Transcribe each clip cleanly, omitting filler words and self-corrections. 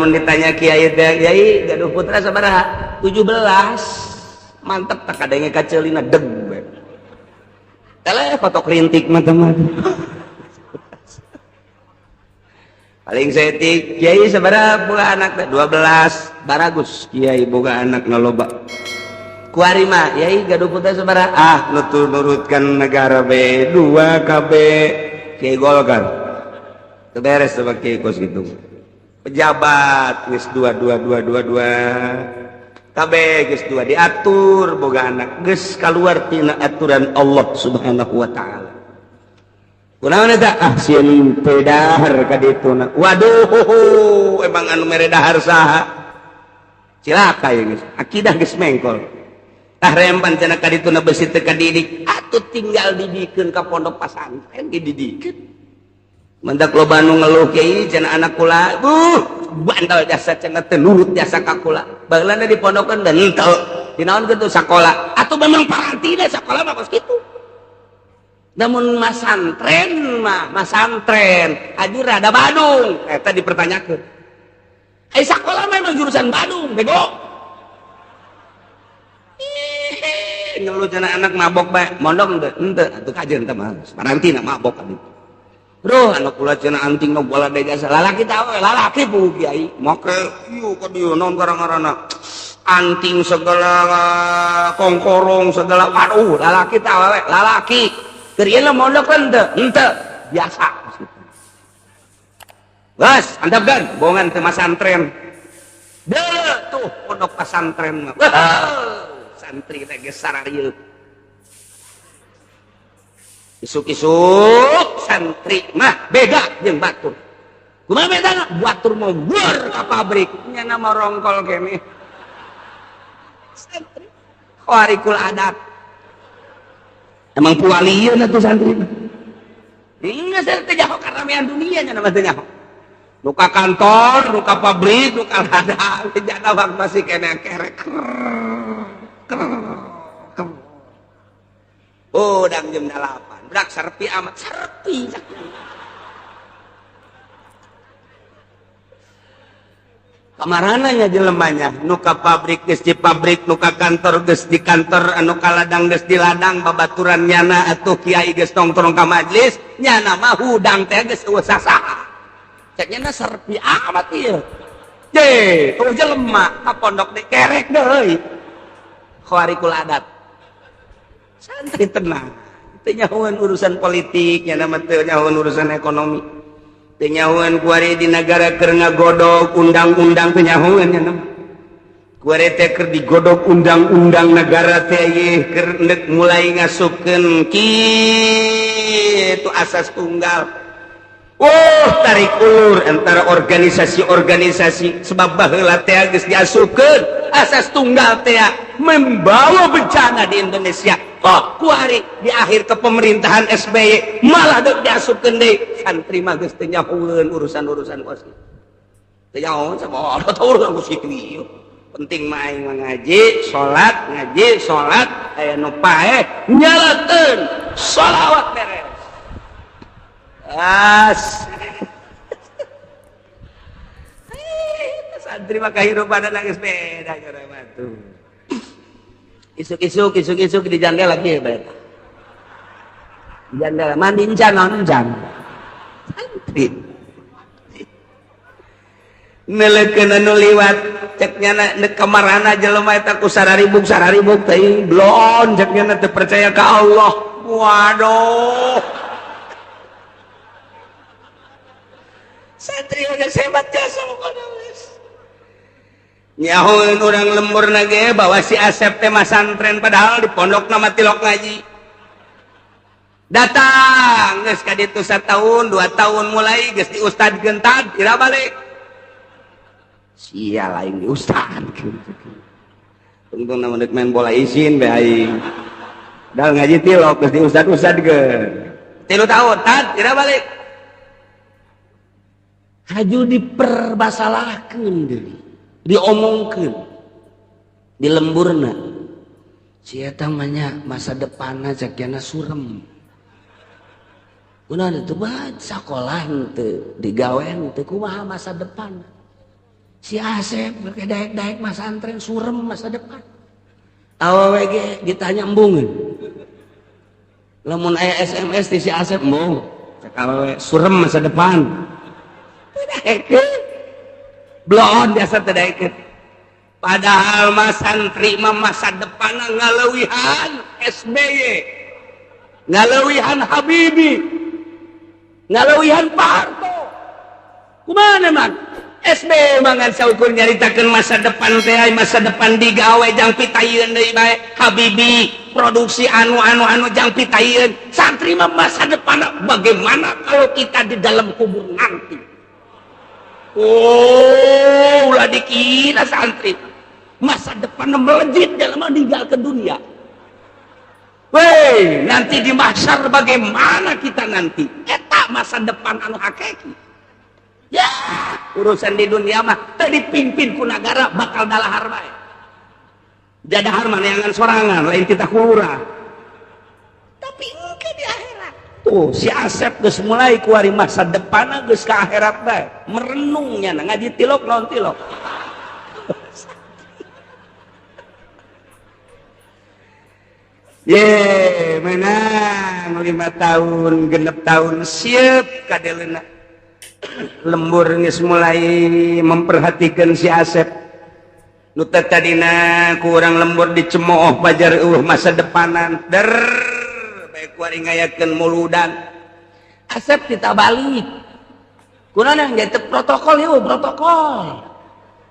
lamun ditanya kiai teh, kiai gaduh putra sabaraha? 17. Mantep tak kadenge kaceulina deg we. Tele foto kerintik mah teman. Paling setik kiai sabaraha boga anak teh? 12. Baragus kiai boga anak nu loba. Kuari mah kiai gaduh putra sabaraha? Nurutkan negara be 2 KB kiai golkar. Teu beres sama kiai kos gitu. Pejabat geus 2 kabeh geus 2 diatur boga anak geus kaluar tina aturan Allah Subhanahu wa taala. Kunaon eta? Sieun teu dahar ka dituna. Waduh, emang anu mere dahar saha? Cilaka ya geus. Akidah geus mengkol. Tah rempan cenah ka dituna beusi teu kadidik, atuh tinggal didikeun ka pondok pasantren ge didikeun. Mendak loba anu ngeluh kiai cenah anak kula, bandal jasa cenah teu nurut jasa ka kula. Baheulana di pondokan dan henteu. Dinaon kitu sakola. Atuh memang parantina sakola mah kos kitu. Namun masantren mah, masantren haji rada Badung. Eta dipertanyakeun. Ai sakola memang jurusan Badung, bego. Ngeluh cenah anak mabok bae, mondok henteu atuh kajeun teh mah. Parantina mabok abi. Bro, anak kula cenah anting nu bola de jasa lalaki tah we, lalaki pu kiai. Make ieu ka dieu naon garang-garana. Anting segala kongkorong segala waduh, lalaki tah we, lalaki. Keur ieu mondok henteu? Henteu, biasa. Bas, antapkeun bohongan teu masantren. Deuleu tuh pondok pasantren mah. Santri teh geus sararieuh. Isuk-isuk santri mah beda jeung batur. Kumaha bedana? Batur mah weur ka pabrik nya nama rongkol kene. Santri kharikul adat. Emang pualieun atuh santri. Ingat saya teh nyaho karamean dunia nya nama teh nyaho. Nu ka kantor, nu ka pabrik, nu ka ladang, jana wak masih kene kerek. Udang jam 8 berak serpi amat serpi kamarana nya jelemanya nu ka pabrik geus di pabrik nu ka kantor geus di kantor anu ka ladang geus di ladang babaturan nyana atuh kiai geus nongkrong ka majlis nyana mah hudang teh geus usah saha cek nyana serpi amat ieu je tuh jelema ka pondok di kerek deui kharikul adat. Santri tenang, teu nyahoeun urusan politik, nya nama teu nyahoeun urusan ekonomi. Teu nyahoeun kuari di negara keur ngagodog undang-undang teu nyahoeun nya nama. Kuari teh keur digodog undang-undang negara teh ieu keur mulai ngasupkeun kitu asas tunggal. Tarik ulur antara organisasi-organisasi sebab baheula teh geus diasupkeun asas tunggal teh membawa bencana di Indonesia. Kuari di akhir kepemerintahan SBY malah deuk diasupkeun deui santri mah geus teu nyahoeun urusan-urusan kos kitu. Teu nyahoeun sabaraha tah urusan kos kitu ieu. Penting mah aing ngaji, salat, aya nu paeh nyalakeun shalawat beres. Santri mah kahirupan geus beda cara batu. Isuk-isuk di jandela lagi ya di jandela mandi encan santri neleukeun anu liwat cek nyana kamarana jelema eta ku sararibuk teh blon cek nyana teu percaya ka Allah. Waduh, santri udah sebat jasa pokona wes nyahoeun urang lembur nage bawa si Asep teh masantren padahal di pondok nama tilok ngaji. Datang geus ka ditu 1 tahun 2 tahun mulai geus di ustadkeun tad ira balik. Sia lain di ustadkeun. Tungtung na deuk main bola izin be aing. Dal ngaji tilok geus di ustad-ustadkeun. 3 tahun tad ira balik. Haju diperbasalahkeun deui. Diomongkeun di lemburna si eta mah nya masa depanna cakiana surem kunaon teu bae sakola teu digawean teu kumaha masa depan si Asep daek-daek mas antren surem masa depan awewe ge ditanya embung lamun aya SMS ti si Asep embung cek awewe surem masa depan blon biasa teu daekeun padahal mas santri mah masa depan ngalewihan SBY ngalewihan Habibie ngalewihan Pak Harto kumana man SBY mangan saukur nyaritakeun masa depan teh masa depan digawe jang pitayeun deui bae Habibie produksi anu jang pitayeun santri mah masa depan bagaimana kalau kita di dalam kubur nanti oh ulah dikira santri masa depan melejit dalam meninggal ke dunia. Weh, nanti di mahsyar bagaimana kita nanti eta masa depan anu hakiki ya urusan di dunia mah tadi dipimpin ku negara bakal dalahar bae jadahar mana yang sorangan lain kita kulura tapi engke di akhirat tuh si Asep geus mulai kuari masa depan geus ka akhirat bae merenungnya ngaji tilok non tilok ye menang 5 tahun genep tahun siap kadeleuna lembur geus mulai memperhatikan si Asep nu tadina kurang lembur dicemooh bajar masa depanan der bae kuari ngayakeun muludan Asep kita balik kunaon yang jatuh protokol yuk protokol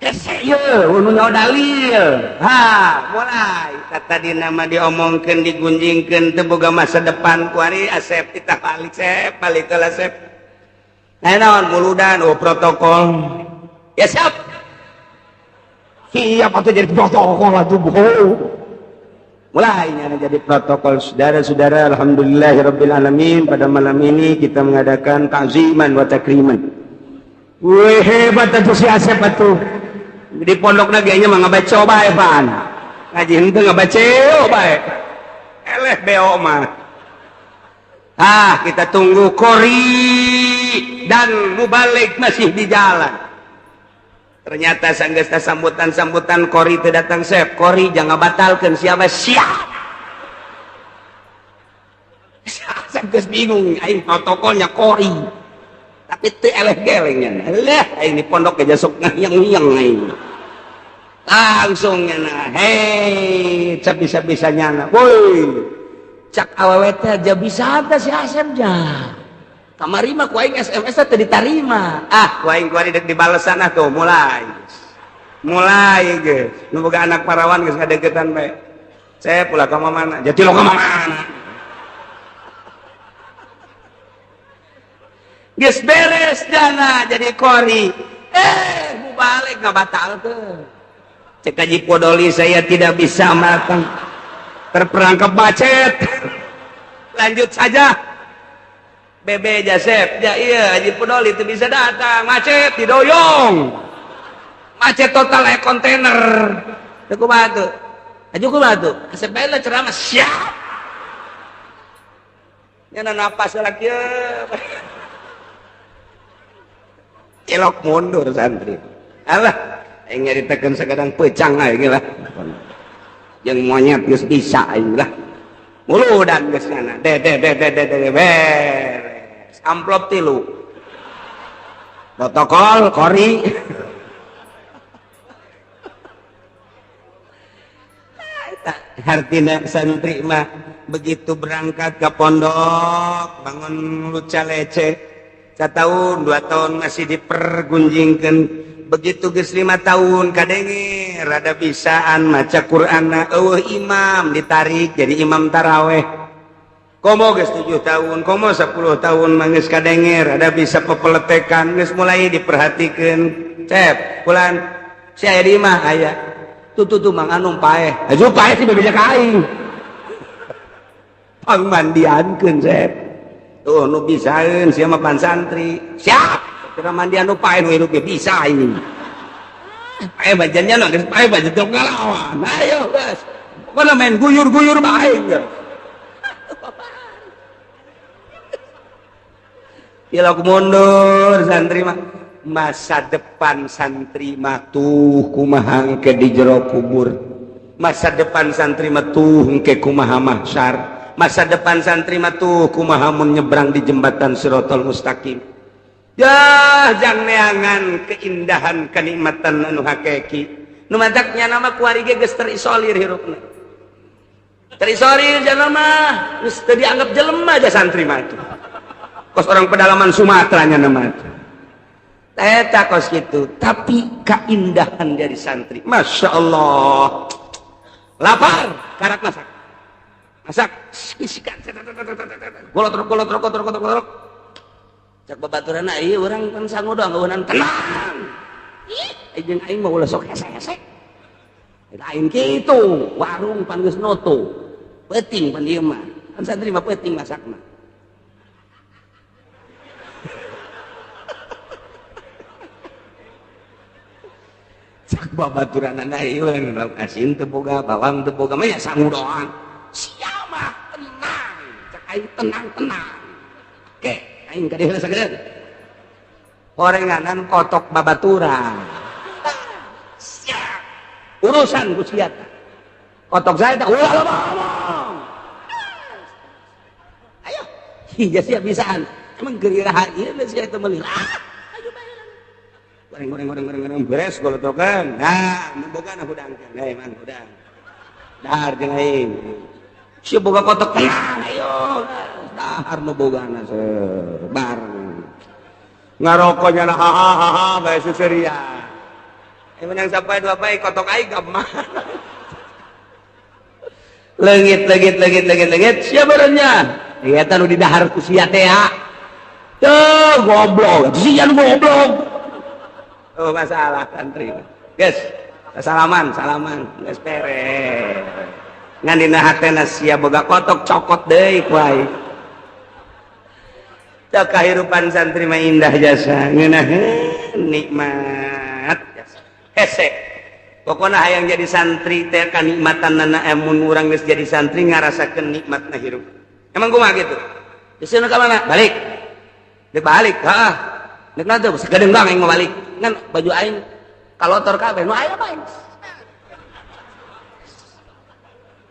hese yeuh nu nyaho dalil ha mulai tadina mah diomongkeun digunjingkeun teu boga masa depan kuari Asep kita balik Sep balik ka Asep naon muludan oh protokol ya siap atuh jadi protokol atuh mulai jadi protokol saudara-saudara alhamdulillahirabbil alamin pada malam ini kita mengadakan ta'ziman wa takriman weh hebat atuh si Asep atuh di pondok nagenya mah ngabaco bae pan ngaji henteu ngabaceo bae eleh beo mah kita tunggu Kori dan Mubalik masih di jalan ternyata sanggeus sambutan Kori teu datang Sep Kori jangan batalkan siapa siap Sep geus bingung aing protokolnya Kori tapi teu eleh gelengnya leh aing di pondok aja sok ngayang-ngayang aing langsung nya hei cak bisa-bisanya na woi cak awewe teh aja bisa teh si Asep ja kamari mah ku aing SMS teh ditarima ku aing kuari dek dibalesan tuh mulai geus nu boga anak parawan geus ngadegetan bae saya pula ka mana jadi lo ka mana geus beres dana jadi Kori balik ngabatal tuh cek Haji Podoli saya tidak bisa makan terperangkap macet lanjut saja BB Jasep ya iya Haji Podoli itu bisa datang macet didoyong macet total kontainer aku batu Haji aku batu sepeda ceramah siap nyana napas lagi elok mundur santri alah yang nyaritakeun sakadang pecang aing lah yang monyet geus bisa aing lah muludan geus ngana de beres amplop 3 protokol Kori hartina santri mah begitu berangkat ke pondok bangun luca lece 1 tahun 2 tahun masih dipergunjingkan begitu geus 5 tahun kadenge rada bisaan maca Qur'an imam ditarik jadi imam taraweh komo geus 7 tahun komo 10 tahun manggeus kadenge rada bisa pepeletekan geus mulai diperhatikeun Cep pulan si aya di imah aya tuh mang anu paeh aju paeh sih bebeja ka aing pangmandiankeun Cep tuh nu bisaeun sia mah pan santri siap kira mandi anu paeh nu hirup bisa ini paeh bajannya nu geus paeh bajan teu ngalawan ayo geus pokona main guyur-guyur bae geus ilok mundur santri mah masa depan santri matuh kumaha ke di jero kubur, masa depan santri matuh ke kumaha mahsyar, masa depan santri matuh kumaha mun nyebrang di jembatan Siratal Mustaqim. Ya jang neangan keindahan kenikmatan anu hakiki nu madaknya nama kuari ge geus terisolir hirupna, terisolir jelema geus teu dianggap jelema aja santri mah itu kos orang pedalaman Sumatera nya nama eta kos gitu. Tapi keindahan dari santri masya Allah, lapar karak masak bisikan golot cak babaturan ieu urang kan sangu doang geunan tenang jeung aing mah ulah sok hese-hese lain kitu warung pan geus noto peuting pan ieu mah kan santri mah peuting masakna. Cak babaturanana ieu lauk asin teu boga bawang teu boga mah ya sangu doang sia mah tenang cak aing tenang oke aing ka dieu sagedeun horenganan kotok babaturan siap urusan ku sia teh kotok saya teh ulah lo ngomong ayo hija sia bisaan emang geriraha ieu sia teh meuli goreng beres golotokan nah membogana hudangkeun mang hudang dahar jeung aing sia boga kotok tenang ayo dahar nu bogana sebar ngarokoknya hahaha bae suseria menang sampai dua bae kotok aing gamah legit sia beureunya eta nu didahar ku sia teh teu goblok sia nu goblok. Oh masalah santri guys salaman geus beres ngan dina hatena sia boga kotok cokot deui ku aing. Teu kahirupan santri mah indah jasa ngeunaheun nikmat jasa hese pokona hayang jadi santri teh kanikmatanna mun urang geus jadi santri ngarasakeun nikmatna hirup. Emang kumaha gitu geus ka mana balik deuk balik heeh deuk nanti sagedeung aing mau balik kan baju aing kalotor kabeh nu aya mah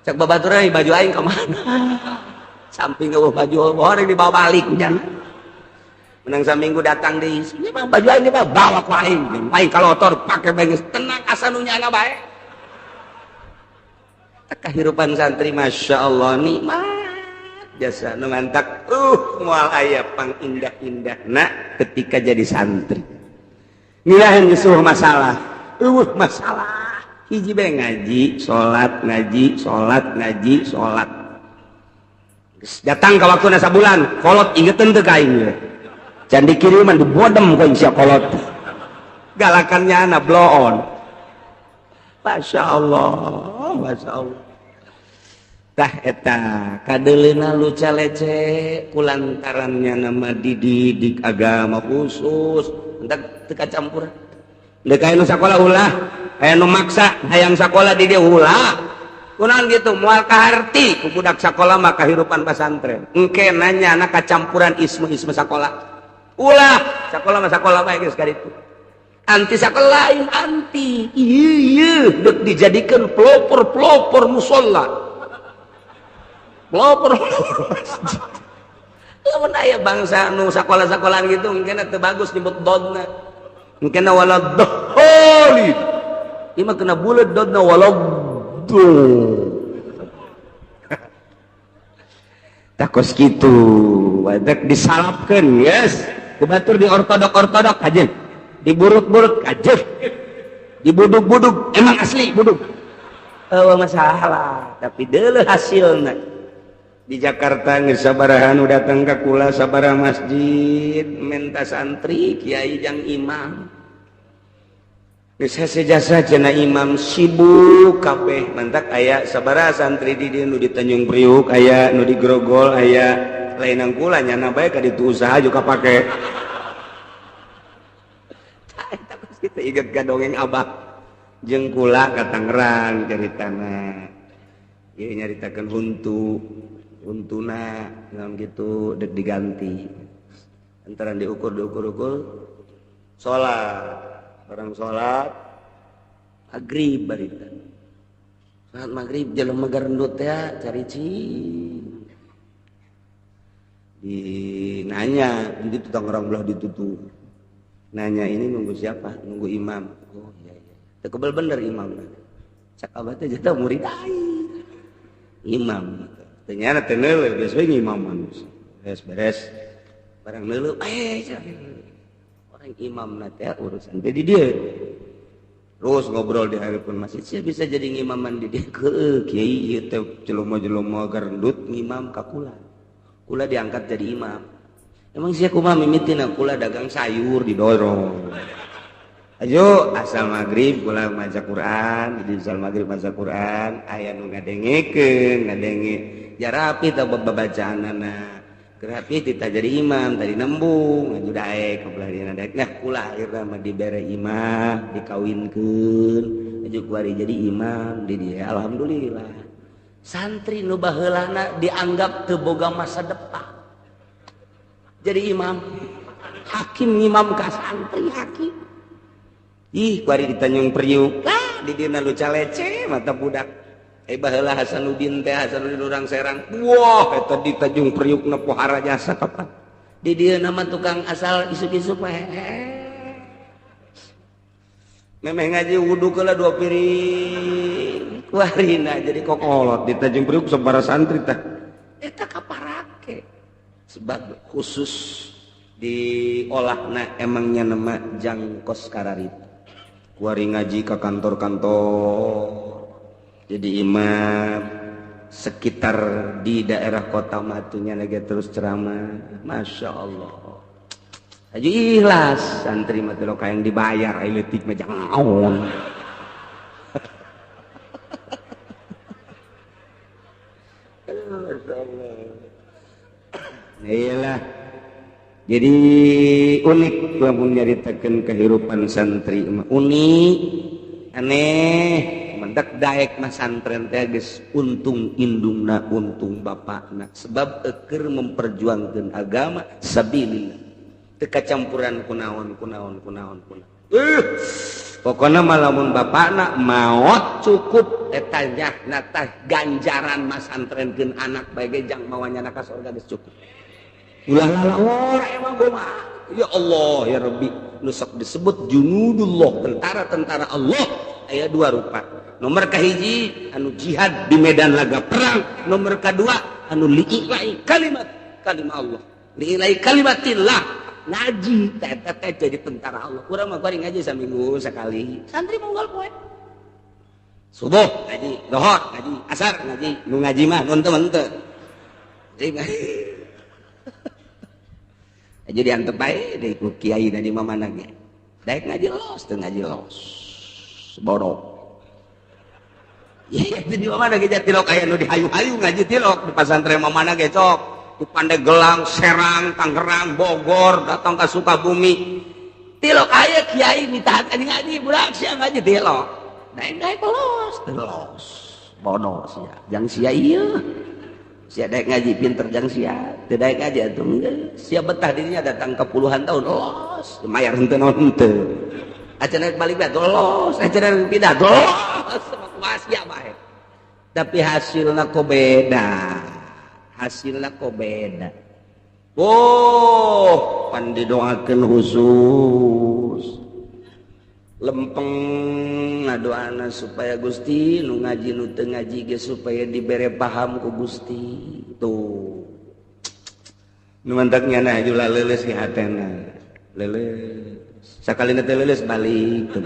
cek babaturan baju aing ka mana samping eueuh baju horeng dibawa balik jan menang saminggu datang deui ini mah baju aing bawa ku aing kalotor pake bae geus tenang asa nu nyana bae. Kahirupan santri masyaallah nikmat jasa nu mantak moal aya pangindah-indahna ketika jadi santri. Ngilahan geus masalah hiji bae ngaji salat datang ka waktuna sabulan kolot ingeteun teu ka aing can dikiriman dibodem ku sia kolot galakannya ana blow on masyaallah tah eta kadeleuna luca lece kulantarannya nama dididik agama khusus entak teu kacampuran deuk aya nu sakola ulah aya nu maksa hayang sakola di dieu ulah kunaon gitu moal kaharti ku budak sakola mah kahirupan pesantren engke nanya anak kacampuran isme sakola ulah sakola mah sakola bae geus ka ditu anti sakola lain anti ieu deuk dijadikeun pelopor musola pelopor lamun aya bangsa nu sakola-sakolaan gitu mungkin teu bagus nyebut dodna mungkin walad dolid ieu mah kena buleut dodna walad takos kitu wadak disalapkeun yes ku batur di ortodok aja diburuk-buruk aja dibuduk-buduk emang asli buduk masalah tapi deuleuh hasilna. Di Jakarta geus sabaraha nu datang ka kula sabaraha masjid menta santri kiai jang imam geus hese jasa cenah imam sibuk kabeh mantak aya sabaraha santri di dieu nu di Tanjung Priuk aya nu di Grogol aya lainang kula nyana bae ka ditu usaha juga pake eta geus kitu inget ka dongeng abah jeung kula ka Tangerang caritana ieu nyaritakeun untuna ngam gitu dek diganti antaran diukur Salat bareng salat maghrib barita salat maghrib jelema garendut teh cari cing di nanya di tukang orang belah ditutup nanya ini nunggu siapa nunggu imam oh iya teu kebal bener imam cak abah teh jata murid imam ternyata teu neuleuh geus we ngimaman beres barang neuleuh orang imam teh urusan teh di dieu terus ngobrol di harapan masjid sia bisa jadi ngimaman di dieu ke kiai ieu teh jelema-jelema garendut ngimam ka kula diangkat jadi imam. Emang sia kumaha mimitina kula dagang sayur didorong. Ayo asal maghrib kula maca Quran, di asal maghrib maca Quran, aya nu ngadengekeun, ngadenge jarapi teh babacaanana. Gerapi kita jadi imam tadi nembung ngaju daek kabelah dina daek. Nah kula akhirna mah dibere imam, dikawinkeun, aju kuari jadi imam di dieu alhamdulillah. Santri nu baheulana dianggap teu boga masa depan jadi imam hakim imam ka santri hakim ih kuari ditanyung priuk di dina lu calece mata budak baheula Hasanuddin teh Hasanuddin urang Serang wah eta di Tanjung Priuk na pohara jasa kapan di dieu nama tukang asal isuk-isuk memeh ngaji wudu kala 2 piring warina jadi kokolot di Tanjung Priuk sabaraha santri tah eta kaparake sebab khusus diolahna emangnya nama jangkos kararit kuari ngaji ke kantor-kantor jadi imam sekitar di daerah kota matunya lagi terus ceramah Masya Allah aju ikhlas santri mah teh yang dibayar ai leutik mah jangaon iyalah jadi unik lamun nyaritakeun kehidupan santri mah unik aneh mendak daek mah santren teh geus untung indungna untung bapakna sebab keur memperjuangkeun agama sabilillah teu kacampuran kunaon pokona mah lamun bapakna maot cukup eta nyahna tah ganjaran mas antrenkeun anak bae ge jang mawanyana ka surga geus cukup ulah lalawor emang kumaha ya Allah ya Rabbi nu sok disebut junudullah tentara-tentara Allah aya 2 rupa nomor kahiji anu jihad di medan laga perang nomor kedua anu liilai kalimat Allah liilai kalimatillah ngaji teh jadi tentara Allah kurang mah kuring ngaji saminggu sekali santri monggo poe subuh ngaji dohor ngaji asar ngaji nu ngaji mah nun teu menteu jadi antep bae deui ku kiai dan imam mana ge daek ngaji los teu ngaji los bodoh ya di mana ge tilok aya nu dihayu-hayu ngaji tilok di pasantren mana ge cok di Pandeglang, Serang, Tangerang, Bogor, datang ke Sukabumi. Tilok aya kiai mitahakeun ngaji budak sia ngaji tilok. Daek los, terus. Bodoh sia. Jang sia ieu. Sia daek ngaji pinter jang sia. Teu daek ngaji atuh geus. Sia betah dirinya datang ke puluhan tahun los. Mayar henteu naon henteu. Acan balik bae los, acan pindah los. Sama kumaha sia bae. Tapi hasilna kok beda. Hasilnya kok beda pan didoakeun khusus lempeng ngadoana supaya Gusti nu ngaji nu teu ngaji ge supaya dibere paham ku Gusti tuh nu mantak nyana aju leuleus ki hatena leuleus sakalina teu leuleus balik